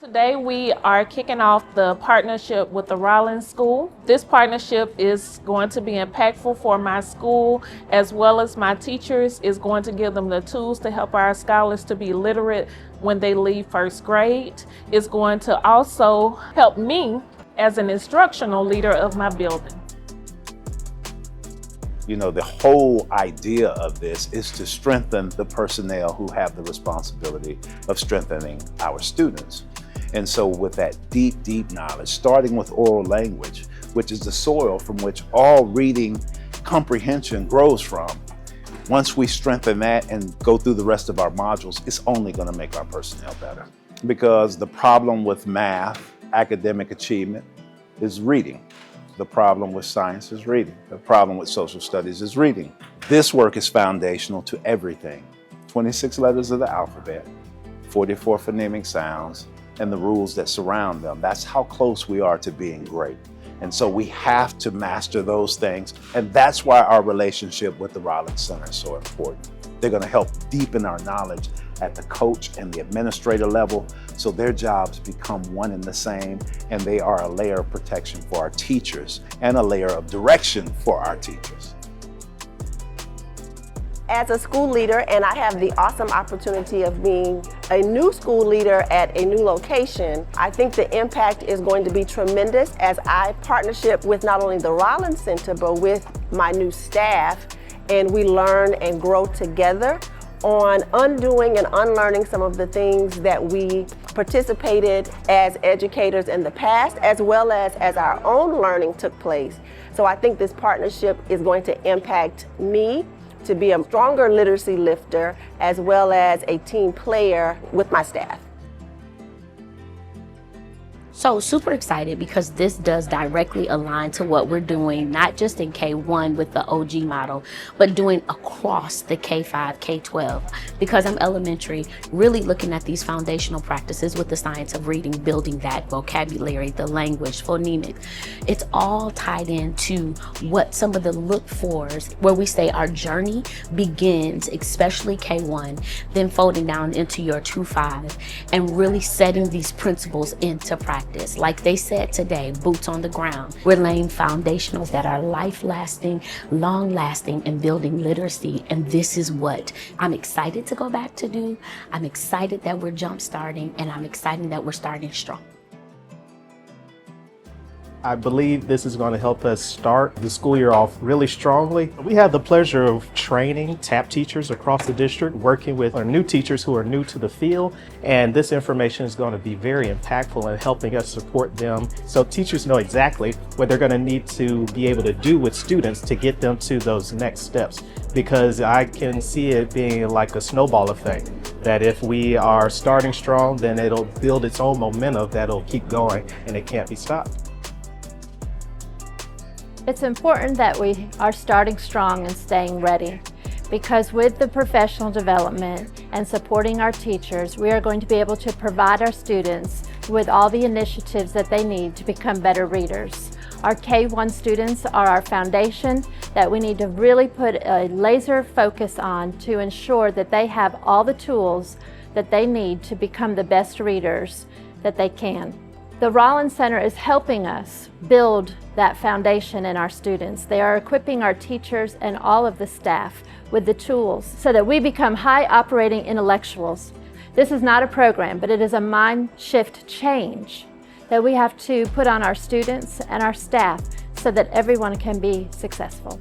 Today we are kicking off the partnership with the Rollins School. This partnership is going to be impactful for my school as well as my teachers. It's going to give them the tools to help our scholars to be literate when they leave first grade. It's going to also help me as an instructional leader of my building. You know, the whole idea of this is to strengthen the personnel who have the responsibility of strengthening our students. And so with that deep knowledge, starting with oral language, which is the soil from which all reading comprehension grows from, once we strengthen that and go through the rest of our modules, it's only going to make our personnel better. Because the problem with math, academic achievement, is reading. The problem with science is reading. The problem with social studies is reading. This work is foundational to everything. 26 letters of the alphabet, 44 phonemic sounds, and the rules that surround them. That's how close we are to being great. And so we have to master those things. And that's why our relationship with the Rollins Center is so important. They're going to help deepen our knowledge at the coach and the administrator level, so their jobs become one and the same, and they are a layer of protection for our teachers and a layer of direction for our teachers. As a school leader, and I have the awesome opportunity of being a new school leader at a new location, I think the impact is going to be tremendous as I partnership with not only the Rollins Center, but with my new staff, and we learn and grow together on undoing and unlearning some of the things that we participated as educators in the past, as well as our own learning took place. So I think this partnership is going to impact me to be a stronger literacy lifter, as well as a team player with my staff. So super excited because this does directly align to what we're doing, not just in K1 with the OG model, but doing across the K5, K12. Because I'm elementary, really looking at these foundational practices with the science of reading, building that vocabulary, the language, phonemic. It's all tied into what some of the look-fors, where we say our journey begins, especially K1, then folding down into your 2-5, and really setting these principles into practice. Like they said today, boots on the ground. We're laying foundationals that are life-lasting, long-lasting, and building literacy. And this is what I'm excited to go back to do. I'm excited that we're jump-starting, and I'm excited that we're starting strong. I believe this is going to help us start the school year off really strongly. We have the pleasure of training TAP teachers across the district, working with our new teachers who are new to the field, and this information is going to be very impactful in helping us support them so teachers know exactly what they're going to need to be able to do with students to get them to those next steps. Because I can see it being like a snowball effect, that if we are starting strong, then it'll build its own momentum that'll keep going and it can't be stopped. It's important that we are starting strong and staying ready, because with the professional development and supporting our teachers, we are going to be able to provide our students with all the initiatives that they need to become better readers. Our K1 students are our foundation that we need to really put a laser focus on to ensure that they have all the tools that they need to become the best readers that they can. The Rollins Center is helping us build that foundation in our students. They are equipping our teachers and all of the staff with the tools so that we become high operating intellectuals. This is not a program, but it is a mind shift change that we have to put on our students and our staff so that everyone can be successful.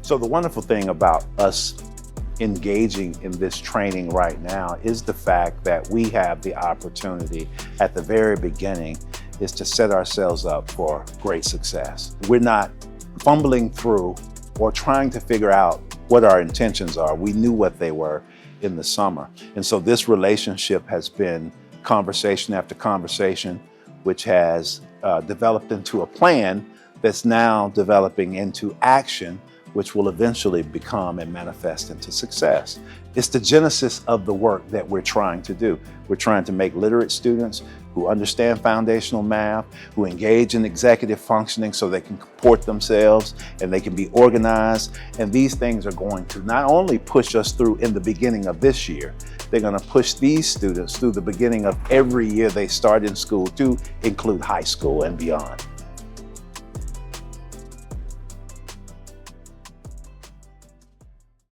So the wonderful thing about us engaging in this training right now is the fact that we have the opportunity at the very beginning is to set ourselves up for great success. We're not fumbling through or trying to figure out what our intentions are. We knew what they were in the summer. And so this relationship has been conversation after conversation, which has developed into a plan that's now developing into action, which will eventually become and manifest into success. It's the genesis of the work that we're trying to do. We're trying to make literate students who understand foundational math, who engage in executive functioning so they can comport themselves and they can be organized. And these things are going to not only push us through in the beginning of this year, they're going to push these students through the beginning of every year they start in school to include high school and beyond.